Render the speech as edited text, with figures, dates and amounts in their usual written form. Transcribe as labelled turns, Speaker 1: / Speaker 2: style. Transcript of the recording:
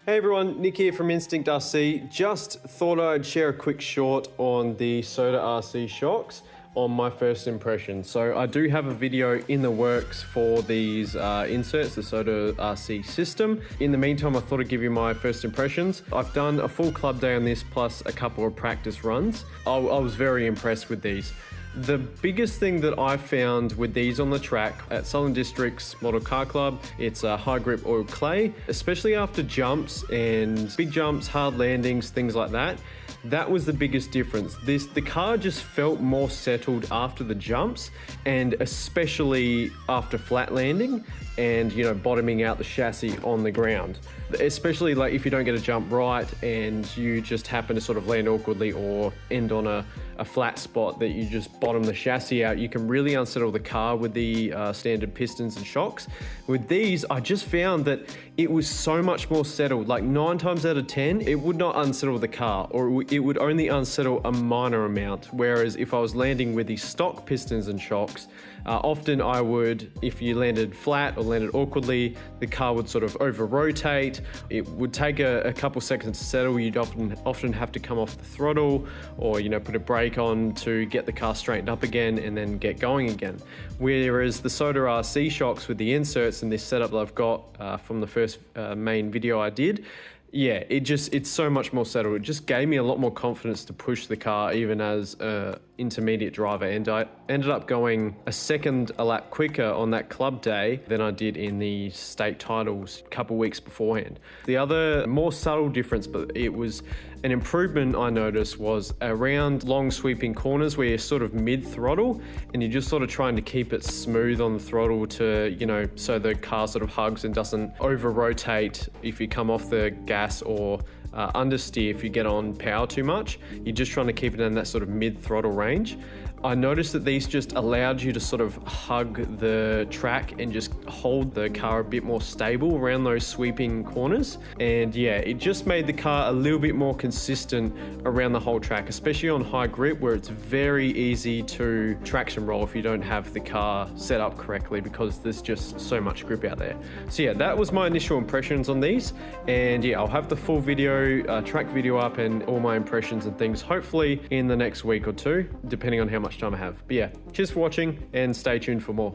Speaker 1: Hey everyone, Nick here from Instinct RC. Just thought I'd share a quick short on the Soda RC shocks on my first impression. So I do have a video in the works for these inserts, the Soda RC system. In the meantime, I thought I'd give you my first impressions. I've done a full club day on this plus a couple of practice runs. I was very impressed with these. The biggest thing that I found with these on the track at Southern Districts Model Car Club, it's a high grip oil clay, especially after jumps and big jumps, hard landings, things like that. That was the biggest difference. The car just felt more settled after the jumps, and especially after flat landing and, you know, bottoming out the chassis on the ground. Especially like if you don't get a jump right and you just happen to sort of land awkwardly or end on a flat spot that you just bottom the chassis out, you can really unsettle the car with the standard pistons and shocks. With these, I just found that it was so much more settled. Like 9 times out of 10, it would not unsettle the car, or it would only unsettle a minor amount. Whereas if I was landing with the stock pistons and shocks, often I would, if you landed flat or landed awkwardly, the car would sort of over rotate. It would take a couple seconds to settle. You'd often have to come off the throttle or, you know, put a brake on to get the car straightened up again and then get going again. Whereas the Soda RC shocks with the inserts and this setup that I've got from the first main video I did, yeah, it's so much more settled. It just gave me a lot more confidence to push the car even as an intermediate driver, and I ended up going a lap quicker on that club day than I did in the state titles a couple weeks beforehand. The other more subtle difference, but it was an improvement I noticed, was around long sweeping corners where you're sort of mid-throttle and you're just sort of trying to keep it smooth on the throttle to, you know, so the car sort of hugs and doesn't over-rotate if you come off the gas or understeer if you get on power too much. You're just trying to keep it in that sort of mid-throttle range. I noticed that these just allowed you to sort of hug the track and just hold the car a bit more stable around those sweeping corners. And yeah, it just made the car a little bit more consistent around the whole track, especially on high grip where it's very easy to traction roll if you don't have the car set up correctly because there's just so much grip out there. So yeah, that was my initial impressions on these. And yeah, I'll have the full video, track video up and all my impressions and things hopefully in the next week or two, depending on how much time I have. But yeah, cheers for watching and stay tuned for more.